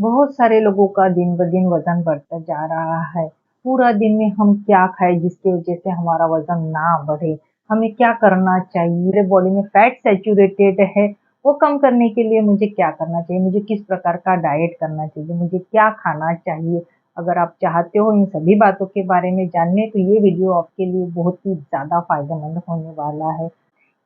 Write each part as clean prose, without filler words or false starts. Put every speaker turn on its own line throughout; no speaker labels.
बहुत सारे लोगों का दिन ब दिन वज़न बढ़ता जा रहा है। पूरा दिन में हम क्या खाएँ जिसकी वज़ह से हमारा वज़न ना बढ़े? हमें क्या करना चाहिए? मेरे बॉडी में फैट सैचुरेटेड है, वो कम करने के लिए मुझे क्या करना चाहिए? मुझे किस प्रकार का डाइट करना चाहिए? मुझे क्या खाना चाहिए? अगर आप चाहते हो इन सभी बातों के बारे में जानने तो ये वीडियो आपके लिए बहुत ही ज़्यादा फ़ायदेमंद होने वाला है।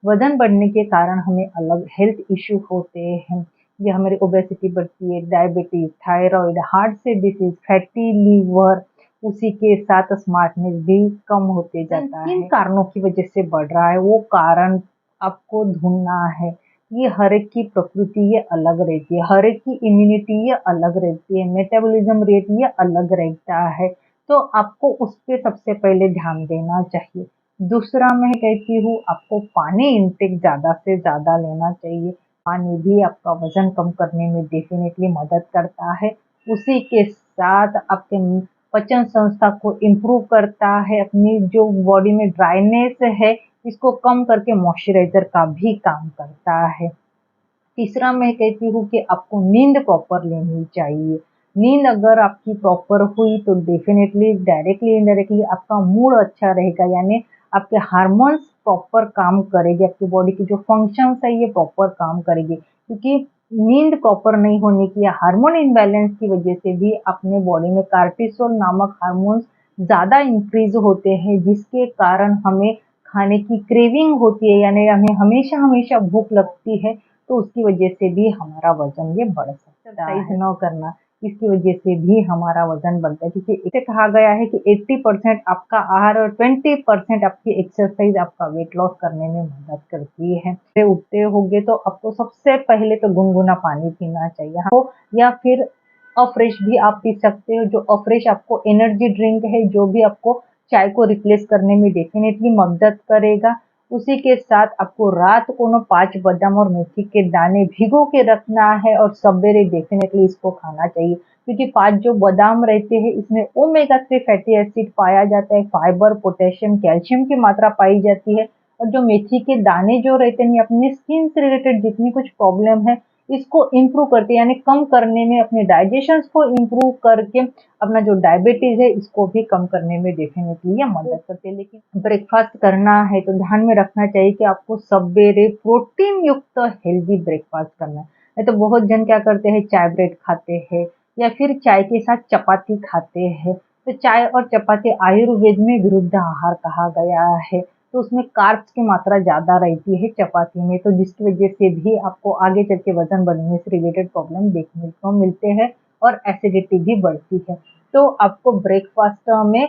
वज़न बढ़ने के कारण हमें अलग हेल्थ इश्यू होते हैं। ये हमारी ओबेसिटी बढ़ती है, डायबिटीज़, थायरॉइड, हार्ट से डिसीज़, फैटी लिवर, उसी के साथ स्मार्टनेस भी कम होते जाता है। किन कारणों की वज़ह से बढ़ रहा है, वो कारण आपको ढूँढना है। ये हर एक की प्रकृति ये अलग रहती है, हर एक की इम्यूनिटी ये अलग रहती है, मेटाबॉलिज़्म रेट ये अलग रहता है, तो आपको उस पे सबसे पहले ध्यान देना चाहिए। दूसरा मैं कहती हूँ आपको पानी इनटेक ज़्यादा से ज़्यादा लेना चाहिए। पानी भी आपका वज़न कम करने में डेफ़िनेटली मदद करता है। उसी के साथ आपके पाचन संस्था को इम्प्रूव करता है, अपनी जो बॉडी में ड्राइनेस है, इसको कम करके मॉइस्चराइज़र का भी काम करता है। तीसरा मैं कहती हूँ कि आपको नींद प्रॉपर लेनी चाहिए। नींद अगर आपकी प्रॉपर हुई तो डेफ़िनेटली डायरेक्टली इनडायरेक्टली आपका मूड अच्छा रहेगा, यानी आपके हार्मोन्स प्रॉपर काम करेंगे, आपकी बॉडी की जो फंक्शंस है ये प्रॉपर काम करेंगे। क्योंकि नींद प्रॉपर नहीं होने की या हार्मोन इम्बैलेंस की वजह से भी अपने बॉडी में कार्टिसोल नामक हार्मोन्स ज़्यादा इंक्रीज़ होते हैं, जिसके कारण हमें खाने की क्रेविंग होती है, यानी हमें हमेशा-हमेशा भूख लगती है, तो उसकी वजह से भी हमारा वज़न ये बढ़ सकता है। एक्सरसाइज़ न करना, इसकी वजह से भी हमारा वज़न बढ़ता है, क्योंकि इसे कहा गया है कि 80% आपका आहार और 20% आपकी एक्सरसाइज़ आपका वेट लॉस करने में मदद करती है। सुबह उठते होगे तो आपको सबसे पहले तो गुनगुना पानी पीना चाहिए, हाँ, या फिर अफ्रेश भी आप पी सकते हो। जो अफ्रेश आपको एनर्जी ड्रिंक है, जो भी आपको चाय को रिप्लेस करने में डेफ़िनेटली मदद करेगा। उसी के साथ आपको रात को ना 5 बादाम और मेथी के दाने भिगो के रखना है और सवेरे डेफ़िनेटली इसको खाना चाहिए, क्योंकि 5 जो बादाम रहते हैं इसमें ओमेगा 3 फैटी एसिड पाया जाता है, फाइबर, पोटेशियम, कैल्शियम की मात्रा पाई जाती है। और जो मेथी के दाने जो रहते हैं, ये अपनी स्किन से रिलेटेड जितनी कुछ प्रॉब्लम है इसको इम्प्रूव करते हैं, यानी कम करने में, अपने डाइजेशंस को इम्प्रूव करके अपना जो डायबिटीज़ है इसको भी कम करने में डेफ़िनेटली ये मदद करते हैं। लेकिन ब्रेकफ़ास्ट करना है तो ध्यान में रखना चाहिए कि आपको सवेरे प्रोटीन युक्त हेल्दी ब्रेकफ़ास्ट करना है। नहीं तो बहुत जन क्या करते हैं, चाय ब्रेड खाते हैं या फिर चाय के साथ चपाती खाते हैं। तो चाय और चपाती आयुर्वेद में विरुद्ध आहार कहा गया है, तो उसमें कार्ब्स की मात्रा ज़्यादा रहती है चपाती में, तो जिसकी वजह से भी आपको आगे चल के वज़न बढ़ने से रिलेटेड प्रॉब्लम देखने को मिलते हैं और एसिडिटी भी बढ़ती है। तो आपको ब्रेकफ़ास्ट में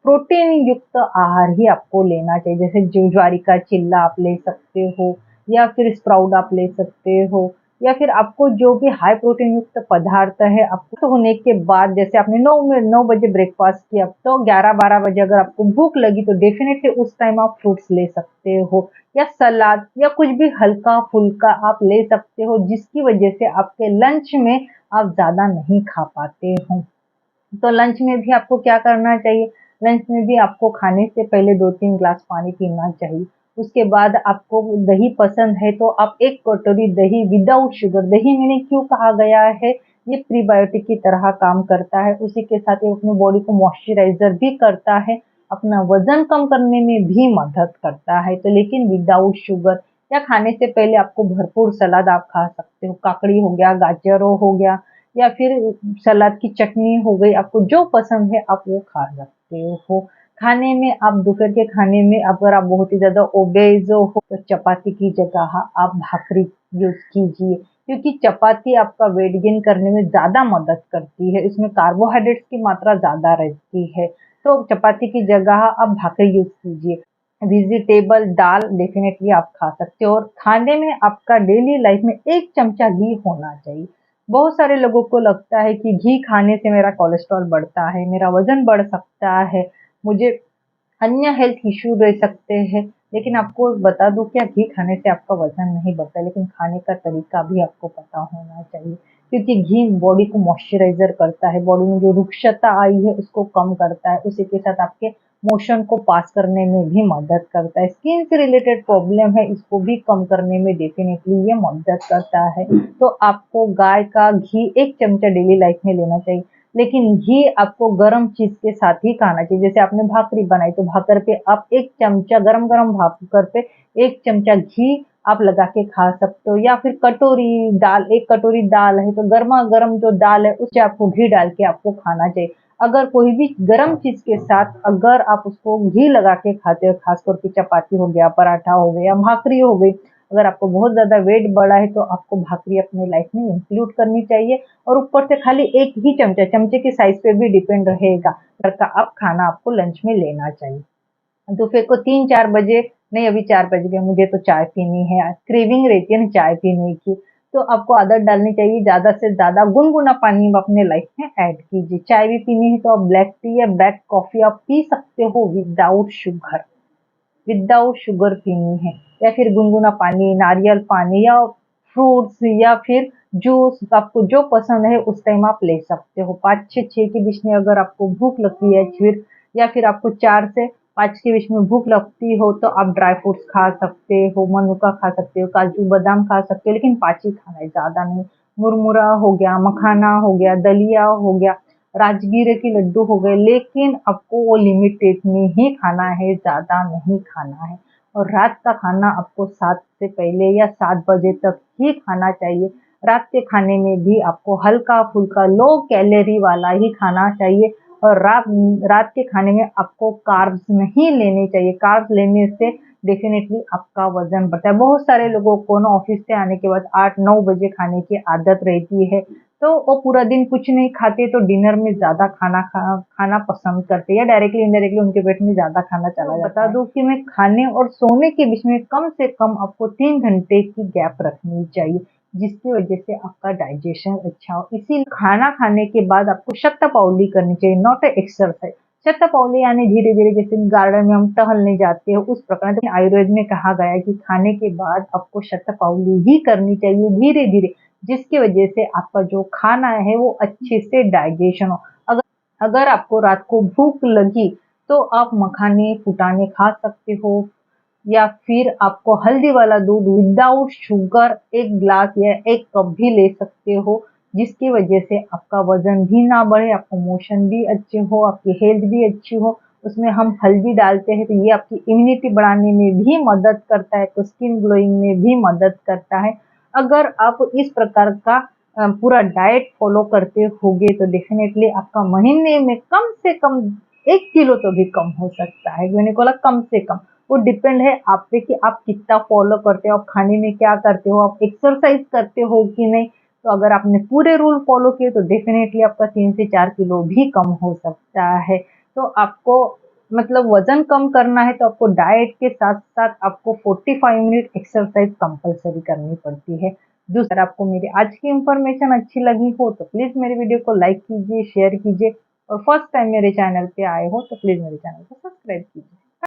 प्रोटीन युक्त आहार ही आपको लेना चाहिए, जैसे ज्वारी का चिल्ला आप ले सकते हो या फिर स्प्राउट आप ले सकते हो, या फिर आपको जो भी हाई प्रोटीन युक्त पदार्थ है, आपको होने के बाद जैसे आपने 9 बजे ब्रेकफ़ास्ट किया, तो 11-12 बजे अगर आपको भूख लगी तो डेफ़िनेटली उस टाइम आप फ्रूट्स ले सकते हो या सलाद या कुछ भी हल्का-फुल्का आप ले सकते हो, जिसकी वजह से आपके लंच में आप ज़्यादा नहीं खा पाते हो। तो लंच में भी आपको क्या करना चाहिए, लंच में भी आपको खाने से पहले 2-3 ग्लास पानी पीना चाहिए। उसके बाद आपको दही पसंद है तो आप 1 कटोरी दही विदाउट शुगर, दही मैंने क्यों कहा गया है, ये प्रीबायोटिक की तरह काम करता है। उसी के साथ ये अपनी बॉडी को मॉइस्चराइज़र भी करता है, अपना वज़न कम करने में भी मदद करता है। तो लेकिन विदाउट शुगर, या खाने से पहले आपको भरपूर सलाद आप खा सकते हो, काकड़ी हो गया, गाजरों हो गया या फिर सलाद की चटनी हो गई, आपको जो पसंद है आप वो खा सकते हो। खाने में आप दोपहर के खाने में अगर आप बहुत ही ज़्यादा ओबेज़ हो तो चपाती की जगह आप भाकरी यूज़ कीजिए, क्योंकि चपाती आपका वेट गेन करने में ज़्यादा मदद करती है, इसमें कार्बोहाइड्रेट्स की मात्रा ज़्यादा रहती है, तो चपाती की जगह आप भाकरी यूज़ कीजिए। वेजिटेबल दाल डेफ़िनेटली आप खा सकते हो, और खाने में आपका डेली लाइफ़ में 1 चमचा घी होना चाहिए। बहुत सारे लोगों को लगता है कि घी खाने से मेरा कोलेस्ट्रॉल बढ़ता है, मेरा वज़न बढ़ सकता है, मुझे अन्य हेल्थ इश्यू रह सकते हैं, लेकिन आपको बता दूँ क्या, घी खाने से आपका वज़न नहीं बढ़ता, लेकिन खाने का तरीका भी आपको पता होना चाहिए। क्योंकि घी बॉडी को मॉइस्चराइज़र करता है, बॉडी में जो रुक्षता आई है उसको कम करता है, उसी के साथ आपके मोशन को पास करने में भी मदद करता है। स्किन से रिलेटेड प्रॉब्लम है, इसको भी कम करने में डेफिनेटली ये मदद करता है। तो आपको गाय का घी 1 चमचा डेली लाइफ में लेना चाहिए, लेकिन घी आपको गरम चीज के साथ ही खाना चाहिए। जैसे आपने भाकरी बनाई तो भाकर पे आप 1 चमचा गरम-गरम भाकर पे 1 चमचा घी आप लगा के खा सकते हो, या फिर कटोरी दाल, 1 कटोरी दाल है तो गरमा-गरम जो दाल है उसमें आपको घी डाल के आपको खाना चाहिए। अगर कोई भी गरम चीज के साथ अगर आप उसको घी लगा के खाते हो, खासतौर पे चपाती हो गया, पराठा हो गया, भाकरी हो गई, अगर आपको बहुत ज्यादा वेट बढ़ा है तो आपको भाकरी अपने लाइफ में इंक्लूड करनी चाहिए। और ऊपर से खाली 1 ही चमचा, चमचे की साइज पे भी डिपेंड रहेगा, घर का आप खाना आपको लंच में लेना चाहिए। दोपहर को 3-4 बजे, नहीं अभी 4 बज गए, मुझे तो चाय पीनी है, क्रेविंग रहती है ना चाय पीने की, तो आपको आदत डालनी चाहिए, ज़्यादा से ज़्यादा गुनगुना पानी अपने लाइफ में ऐड कीजिए। चाय भी पीनी है तो आप ब्लैक टी या ब्लैक कॉफ़ी आप पी सकते हो विदाउट शुगर, विदाउट शुगर पीनी है, या फिर गुनगुना पानी, नारियल पानी या फ्रूट्स या फिर जूस, आपको जो पसंद है उस टाइम आप ले सकते हो। 5 से 6 के बीच में अगर आपको भूख लगती है फिर, या फिर आपको 4 से 5 के बीच में भूख लगती हो तो आप ड्राई फ्रूट्स खा सकते हो, मनुका खा सकते हो, काजू बादाम खा सकते हो, लेकिन 5 ही खाना है, ज़्यादा नहीं। मुरमुरा हो गया, मखाना हो गया, दलिया हो गया, राजगीरे के लड्डू हो गए, लेकिन आपको वो लिमिटेड में ही खाना है, ज़्यादा नहीं खाना है। और रात का खाना आपको 7 से पहले या 7 बजे तक ही खाना चाहिए। रात के खाने में भी आपको हल्का-फुल्का लो कैलोरी वाला ही खाना चाहिए, और रात रात के खाने में आपको कार्ब्स नहीं लेने चाहिए। कार्ब्स लेने से डेफिनिटली आपका वज़न बढ़ता है। बहुत सारे लोगों को ना ऑफ़िस से आने के बाद 8-9 बजे खाने की आदत रहती है, तो वो पूरा दिन कुछ नहीं खाते तो डिनर में ज़्यादा खाना पसंद करते हैं, या डायरेक्टली इनडायरेक्टली उनके पेट में ज़्यादा खाना चला जाता है। बता दूँ कि मैं खाने और सोने के बीच में कम से कम आपको 3 घंटे की गैप रखनी चाहिए, जिसकी वजह से आपका डाइजेशन अच्छा हो। इसीलिए खाना खाने के बाद आपको शतपावली करनी चाहिए, नॉट अ एक्सरसाइज। शतपावली यानी धीरे-धीरे, जैसे गार्डन में हम टहलने जाते हैं उस प्रकार। तो आयुर्वेद में कहा गया है कि खाने के बाद आपको शतपावली ही करनी चाहिए धीरे-धीरे, जिसकी वजह से आपका जो खाना है वो अच्छे से डाइजेशन हो। अगर अगर आपको रात को भूख लगी तो आप मखाने, फुटाने खा सकते हो, या फिर आपको हल्दी वाला दूध विदाउट शुगर 1 ग्लास या 1 कप भी ले सकते हो, जिसकी वजह से आपका वज़न भी ना बढ़े, आपको मोशन भी अच्छे हो, आपकी हेल्थ भी अच्छी हो। उसमें हम हल्दी डालते हैं तो ये आपकी इम्यूनिटी बढ़ाने में भी मदद करता है, तो स्किन ग्लोइंग में भी मदद करता है। अगर आप इस प्रकार का पूरा डाइट फ़ॉलो करते होगे तो डेफ़िनेटली आपका महीने में कम से कम 1 किलो तो भी कम हो सकता है। मैंने बोला कम से कम। वो डिपेंड है आप पे कि आप कितना फॉलो करते हो, आप खाने में क्या करते हो, आप एक्सरसाइज करते हो कि नहीं। तो अगर आपने पूरे रूल फॉलो किए तो डेफिनेटली आपका 3 से 4 किलो भी कम हो सकता है। तो आपको मतलब वजन कम करना है तो आपको डाइट के साथ साथ आपको 45 मिनट एक्सरसाइज कंपलसरी करनी पड़ती है। दूसरा, आपको मेरी आज की इंफॉर्मेशन अच्छी लगी हो तो प्लीज मेरे वीडियो को लाइक कीजिए, शेयर कीजिए, और फर्स्ट टाइम मेरे चैनल पे आए हो तो प्लीज मेरे चैनल को सब्सक्राइब कीजिए।